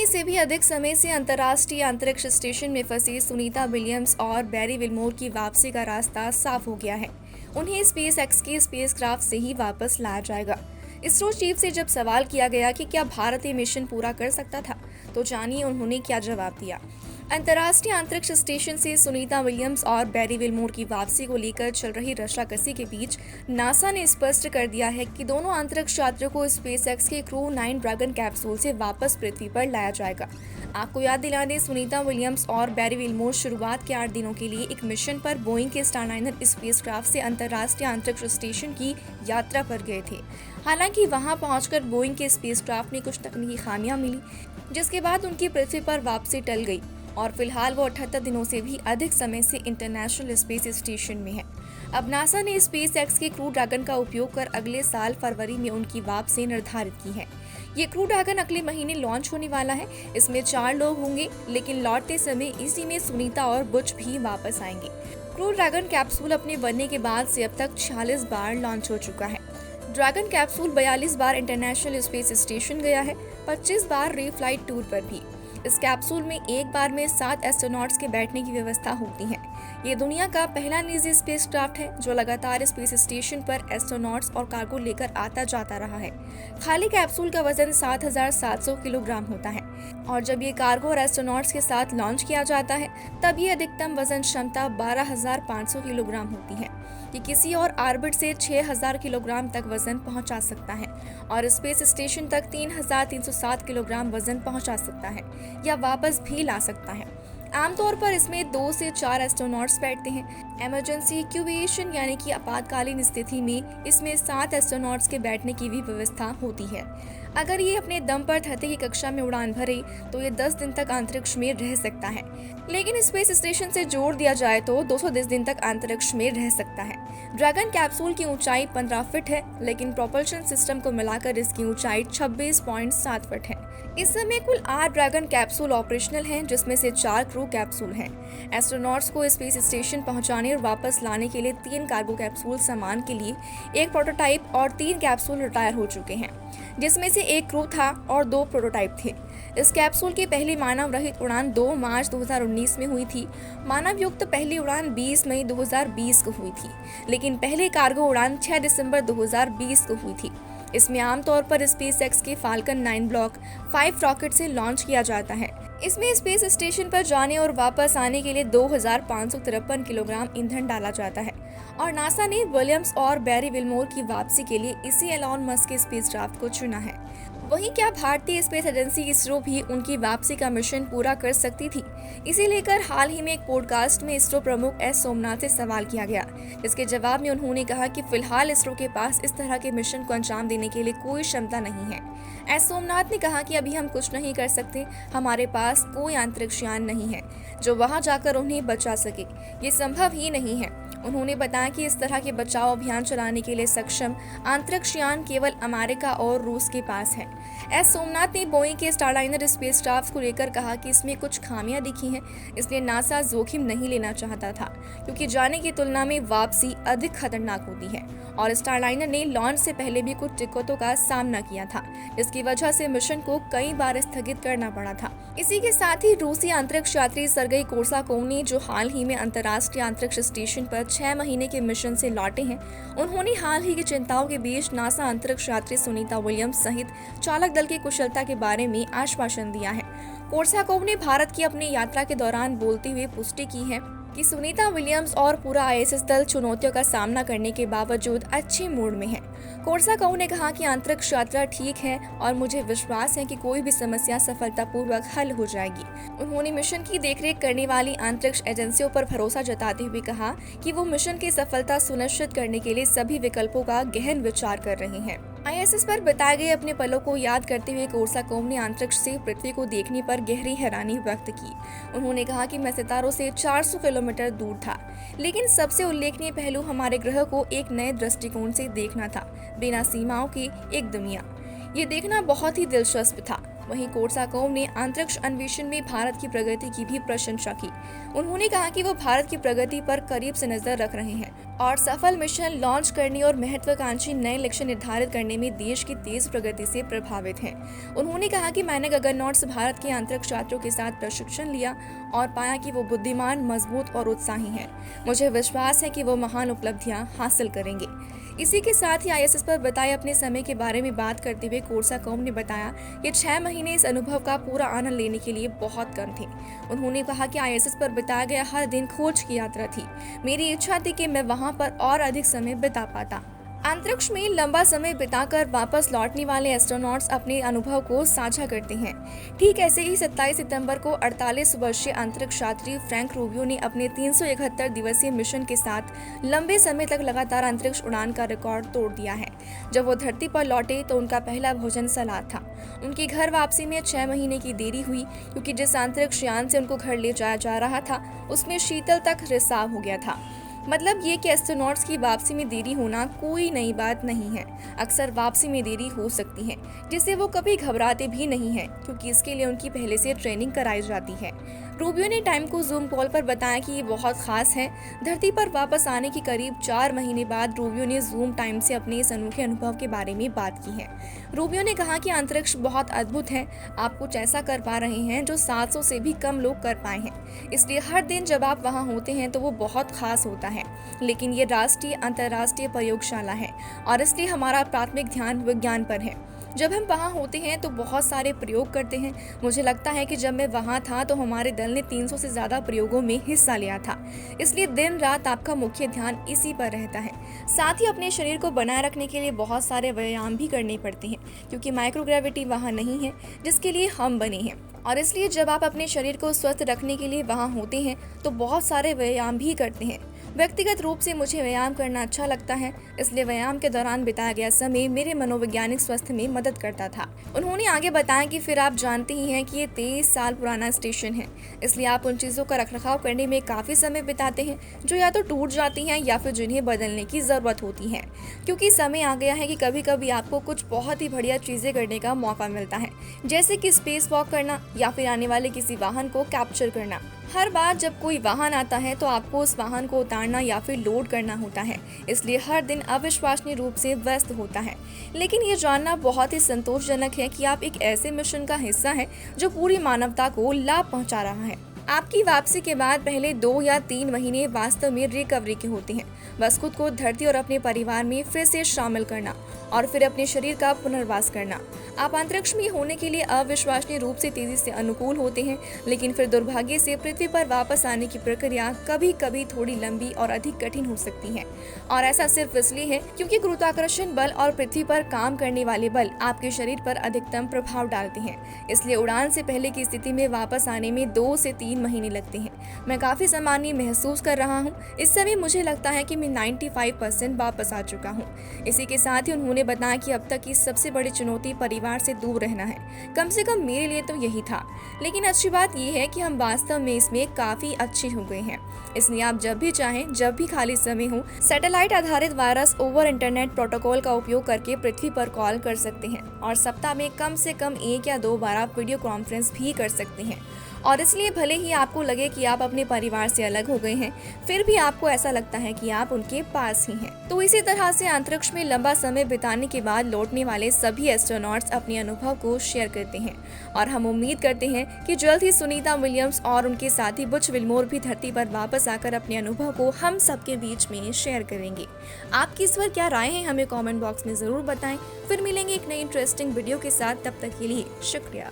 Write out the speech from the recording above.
महीने से भी अधिक समय से अंतर्राष्ट्रीय अंतरिक्ष स्टेशन में फंसे सुनीता विलियम्स और बैरी विल्मोर की वापसी का रास्ता साफ हो गया है। उन्हें स्पेस एक्स के स्पेसक्राफ्ट से ही वापस लाया जाएगा। इसरो चीफ से जब सवाल किया गया कि क्या भारत ये मिशन पूरा कर सकता था, तो जानिए उन्होंने क्या जवाब दिया। अंतर्राष्ट्रीय अंतरिक्ष स्टेशन से सुनीता विलियम्स और बैरी विल्मोर की वापसी को लेकर चल रही रस्साकसी के बीच नासा ने स्पष्ट कर दिया है कि दोनों अंतरिक्ष यात्रियों को स्पेसएक्स के क्रू 9 ड्रैगन कैप्सूल से वापस पृथ्वी पर लाया जाएगा। आपको याद दिला दें, सुनीता विलियम्स और बैरी विल्मोर शुरुआत के 8 दिनों के लिए एक मिशन पर बोइंग के स्टारलाइनर स्पेसक्राफ्ट से अंतर्राष्ट्रीय अंतरिक्ष स्टेशन की यात्रा पर गए थे। हालांकि वहां पहुंचकर बोइंग के स्पेसक्राफ्ट में कुछ तकनीकी खामियां मिली, जिसके बाद उनकी पृथ्वी पर वापसी टल गई और फिलहाल वो 78 दिनों से भी अधिक समय से इंटरनेशनल स्पेस स्टेशन में है। अब नासा ने स्पेस एक्स के क्रू ड्रैगन का उपयोग कर अगले साल फरवरी में उनकी वापसी निर्धारित की है। ये क्रू ड्रैगन अगले महीने लॉन्च होने वाला है। इसमें 4 लोग होंगे, लेकिन लौटते समय इसी में सुनीता और बुच भी वापस आएंगे। क्रू ड्रैगन कैप्सूल अपने बनने के बाद से अब तक 46 बार लॉन्च हो चुका है। ड्रैगन कैप्सूल 42 बार इंटरनेशनल स्पेस स्टेशन गया है, 25 बार रीफ्लाइट टूर पर भी। इस कैप्सूल में एक बार में 7 एस्ट्रोनॉट्स के बैठने की व्यवस्था होती है। ये दुनिया का पहला निजी स्पेसक्राफ्ट है जो लगातार स्पेस स्टेशन पर एस्ट्रोनॉट्स और कार्गो लेकर आता जाता रहा है। खाली कैप्सूल का वजन 7,700 किलोग्राम होता है और जब ये कार्गो और एस्ट्रोनॉट्स के साथ लॉन्च किया जाता है तब ये अधिकतम वजन क्षमता 12,500 किलोग्राम होती है। ये किसी और ऑर्बिट से 6,000 किलोग्राम तक वजन पहुंचा सकता है और स्पेस स्टेशन तक 3,307 किलोग्राम वजन पहुंचा सकता है या वापस भी ला सकता है। आमतौर पर इसमें 2 से 4 एस्ट्रोनॉट्स बैठते हैं। इमरजेंसी इक्यूएशन यानी कि आपातकालीन स्थिति में इसमें 7 एस्ट्रोनॉट्स के बैठने की भी व्यवस्था होती है। अगर ये अपने दम पर धरती की कक्षा में उड़ान भरे तो ये 10 दिन तक अंतरिक्ष में रह सकता है, लेकिन स्पेस स्टेशन से जोड़ दिया जाए तो 210 दिन तक अंतरिक्ष में रह सकता है। ड्रैगन कैप्सूल की ऊंचाई 15 फीट है, लेकिन प्रोपल्शन सिस्टम को मिलाकर इसकी ऊंचाई 26.7 फीट है। इस समय कुल 8 ड्रैगन कैप्सूल ऑपरेशनल हैं, जिसमें से 4 क्रू कैप्सूल हैं। एस्ट्रोनॉट्स को स्पेस स्टेशन पहुंचाने और वापस लाने के लिए 3 कार्गो कैप्सूल सामान के लिए, 1 प्रोटोटाइप और 3 कैप्सूल रिटायर हो चुके हैं, जिसमें से 1 क्रू था और 2 प्रोटोटाइप थे। इस कैप्सूल की पहली मानव रहित उड़ान 2 मार्च 2019 में हुई थी। मानव युक्त पहली उड़ान 20 मई 2020 को हुई थी, लेकिन पहले कार्गो उड़ान 6 दिसंबर 2020 को हुई थी। इसमें आमतौर पर स्पेस एक्स के फाल्कन 9 ब्लॉक 5 रॉकेट से लॉन्च किया जाता है। इसमें स्पेस स्टेशन पर जाने और वापस आने के लिए 2,553 किलोग्राम ईंधन डाला जाता है और नासा ने विलियम्स और बैरी विल्मोर की वापसी के लिए इसी एलॉन मस्क के स्पेसक्राफ्ट को चुना है। वहीं क्या भारतीय स्पेस एजेंसी इसरो भी उनकी वापसी का मिशन पूरा कर सकती थी? इसे लेकर हाल ही में एक पॉडकास्ट में इसरो प्रमुख एस सोमनाथ से सवाल किया गया। इसके जवाब में उन्होंने कहा कि फिलहाल इसरो के पास इस तरह के मिशन को अंजाम देने के लिए कोई क्षमता नहीं है। एस सोमनाथ ने कहा कि अभी हम कुछ नहीं कर सकते, हमारे पास कोई अंतरिक्ष यान नहीं है जो वहां जाकर उन्हें बचा सके, ये संभव ही नहीं है। उन्होंने बताया कि इस तरह के बचाव अभियान चलाने के लिए सक्षम अंतरिक्ष यान केवल अमेरिका और रूस के पास है। एस सोमनाथ ने बोइंग के स्टारलाइनर स्पेसक्राफ्ट को लेकर कहा कि इसमें कुछ खामियां दिखी हैं, इसलिए नासा जोखिम नहीं लेना चाहता था, क्योंकि जाने की तुलना में वापसी अधिक खतरनाक होती है और स्टारलाइनर ने लॉन्च से पहले भी कुछ दिक्कतों का सामना किया था, जिसकी वजह से मिशन को कई बार स्थगित करना पड़ा था। इसी के साथ ही रूसी अंतरिक्ष यात्री सर्गेई कोर्साकोव ने, जो हाल ही में अंतर्राष्ट्रीय अंतरिक्ष स्टेशन पर 6 महीने के मिशन से लौटे हैं, उन्होंने हाल ही की चिंताओं के बीच नासा अंतरिक्ष यात्री सुनीता विलियम्स सहित चालक दल की कुशलता के बारे में आश्वासन दिया है। कोर्साकोव ने भारत की अपनी यात्रा के दौरान बोलते हुए पुष्टि की है कि सुनीता विलियम्स और पूरा आईएसएस दल चुनौतियों का सामना करने के बावजूद अच्छे मूड में है। कोर्साकोव ने कहा कि अंतरिक्ष यात्रा ठीक है और मुझे विश्वास है कि कोई भी समस्या सफलतापूर्वक हल हो जाएगी। उन्होंने मिशन की देखरेख करने वाली अंतरिक्ष एजेंसियों पर भरोसा जताते हुए कहा कि वो मिशन की सफलता सुनिश्चित करने के लिए सभी विकल्पों का गहन विचार कर रहे हैं। आईएसएस पर बिताए गए अपने पलों को याद करते हुए कोर्साकोव ने अंतरिक्ष से पृथ्वी को देखने पर गहरी हैरानी व्यक्त की। उन्होंने कहा कि मैं सितारों से 400 किलोमीटर दूर था, लेकिन सबसे उल्लेखनीय पहलू हमारे ग्रह को एक नए दृष्टिकोण से देखना था, बिना सीमाओं की एक दुनिया। ये देखना बहुत ही दिलचस्प था। वहीं कोर्साकॉव ने अंतरिक्ष अन्वेषण में भारत की प्रगति की भी प्रशंसा की। उन्होंने कहा कि वो भारत की प्रगति पर करीब से नजर रख रहे हैं और सफल मिशन लॉन्च करने और महत्वाकांक्षी नए लक्ष्य निर्धारित करने में देश की तेज प्रगति से प्रभावित हैं। उन्होंने कहा कि मैंने गगननॉट्स भारत के अंतरिक्ष छात्रों के साथ प्रशिक्षण लिया और पाया कि वो बुद्धिमान, मजबूत और उत्साही हैं। मुझे विश्वास है कि वो महान उपलब्धियां हासिल करेंगे। इसी के साथ ही ISS पर बताए अपने समय के बारे में बात करते हुए कोर्साकॉव ने बताया कि 6 महीने इस अनुभव का पूरा आनंद लेने के लिए बहुत कम थे। उन्होंने कहा कि ISS पर बिताया गया हर दिन खोज की यात्रा थी। मेरी इच्छा थी कि मैं वहां पर और अधिक समय बिता पाता। अंतरिक्ष में लंबा समय बिताकर वापस लौटने वाले एस्ट्रोनॉट्स अपने अनुभव को साझा करते हैं। ठीक ऐसे ही 27 सितंबर को 48 वर्षीय अंतरिक्ष यात्री फ्रैंक रूबियो ने अपने 371 दिवसीय मिशन के साथ लंबे समय तक लगातार अंतरिक्ष उड़ान का रिकॉर्ड तोड़ दिया है। जब वो धरती पर लौटे तो उनका पहला भोजन सलाद था। उनकी घर वापसी में 6 महीने की देरी हुई क्योंकि जिस अंतरिक्ष यान से उनको घर ले जाया जा रहा था उसमें शीतल तक रिसाव हो गया था। मतलब ये कि एस्ट्रोनॉट्स की वापसी में देरी होना कोई नई बात नहीं है। अक्सर वापसी में देरी हो सकती है, जिससे वो कभी घबराते भी नहीं हैं, क्योंकि इसके लिए उनकी पहले से ट्रेनिंग कराई जाती है। रूबियो ने टाइम को जूम कॉल पर बताया कि ये बहुत खास है। धरती पर वापस आने के करीब 4 महीने बाद रूबियो ने जूम टाइम से अपने इस अनोखे अनुभव के बारे में बात की है। रूबियो ने कहा कि अंतरिक्ष बहुत अद्भुत है। आप कुछ ऐसा कर पा रहे हैं जो 700 से भी कम लोग कर पाए हैं। इसलिए हर दिन जब आप वहाँ होते हैं तो वो बहुत खास होता है। लेकिन ये राष्ट्रीय अंतर्राष्ट्रीय प्रयोगशाला है और इसलिए हमारा प्राथमिक ध्यान विज्ञान पर है। जब हम वहाँ होते हैं तो बहुत सारे प्रयोग करते हैं। मुझे लगता है कि जब मैं वहाँ था तो हमारे दल ने 300 से ज़्यादा प्रयोगों में हिस्सा लिया था। इसलिए दिन रात आपका मुख्य ध्यान इसी पर रहता है। साथ ही अपने शरीर को बनाए रखने के लिए बहुत सारे व्यायाम भी करने पड़ते हैं, क्योंकि माइक्रोग्रेविटी वहाँ नहीं है जिसके लिए हम बने हैं। और इसलिए जब आप अपने शरीर को स्वस्थ रखने के लिए वहाँ होते हैं तो बहुत सारे व्यायाम भी करते हैं। व्यक्तिगत रूप से मुझे व्यायाम करना अच्छा लगता है, इसलिए व्यायाम के दौरान बिताया गया समय मेरे मनोवैज्ञानिक स्वास्थ्य में मदद करता था। उन्होंने आगे बताया कि फिर आप जानते ही हैं कि ये 23 साल पुराना स्टेशन है, इसलिए आप उन चीज़ों का रखरखाव करने में काफ़ी समय बिताते हैं जो या तो टूट जाती हैं या फिर जिन्हें बदलने की ज़रूरत होती है। क्योंकि समय आ गया है कि कभी कभी आपको कुछ बहुत ही बढ़िया चीज़ें करने का मौका मिलता है, जैसे कि स्पेस वॉक करना या फिर आने वाले किसी वाहन को कैप्चर करना। हर बार जब कोई वाहन आता है तो आपको उस वाहन को उतारना या फिर लोड करना होता है, इसलिए हर दिन अविश्वसनीय रूप से व्यस्त होता है। लेकिन ये जानना बहुत ही संतोषजनक है कि आप एक ऐसे मिशन का हिस्सा हैं जो पूरी मानवता को लाभ पहुंचा रहा है। आपकी वापसी के बाद पहले 2 या 3 महीने वास्तव में रिकवरी के होते हैं। बस खुद को धरती और अपने परिवार में फिर से शामिल करना और फिर अपने शरीर का पुनर्वास करना। आप अंतरिक्ष में होने के लिए अविश्वसनीय रूप से तेजी से अनुकूल होते हैं, लेकिन फिर दुर्भाग्य से पृथ्वी पर वापस आने की प्रक्रिया कभी कभी थोड़ी लंबी और अधिक कठिन हो सकती है। और ऐसा सिर्फ इसलिए है क्योंकि गुरुत्वाकर्षण बल और पृथ्वी पर काम करने वाले बल आपके शरीर पर अधिकतम प्रभाव डालते हैं। इसलिए उड़ान से पहले की स्थिति में वापस आने में 2 से 3 महीने लगते हैं। मैं काफी सामान्य महसूस कर रहा हूँ। इस समय मुझे लगता है कि मैं 95% वापस आ चुका हूँ। इसी के साथ ही उन्होंने बताया कि अब तक की सबसे बड़ी चुनौती परिवार से दूर रहना है। कम से कम मेरे लिए तो यही था। लेकिन अच्छी बात यह है कि हम वास्तव में इसमें काफी अच्छे हो गए हैं। इसलिए आप जब भी चाहें, जब भी खाली समय हो, सैटेलाइट आधारित वायरस ओवर इंटरनेट प्रोटोकॉल का उपयोग करके पृथ्वी पर कॉल कर सकते हैं और सप्ताह में कम से कम 1 या 2 बार आप वीडियो कॉन्फ्रेंस भी कर सकते हैं। और इसलिए भले ही आपको लगे कि आप अपने परिवार से अलग हो गए हैं, फिर भी आपको ऐसा लगता है कि आप उनके पास ही हैं। तो इसी तरह से अंतरिक्ष में लंबा समय बिताने के बाद लौटने वाले सभी एस्ट्रोनॉट्स अपने अनुभव को शेयर करते हैं और हम उम्मीद करते हैं कि जल्द ही सुनीता विलियम्स और उनके साथी बुच विल्मोर भी धरती पर वापस आकर अपने अनुभव को हम सबके बीच में शेयर करेंगे। आपकी इस पर क्या राय है, हमें कॉमेंट बॉक्स में जरूर बताएं। फिर मिलेंगे एक नई इंटरेस्टिंग वीडियो के साथ। तब तक के लिए शुक्रिया।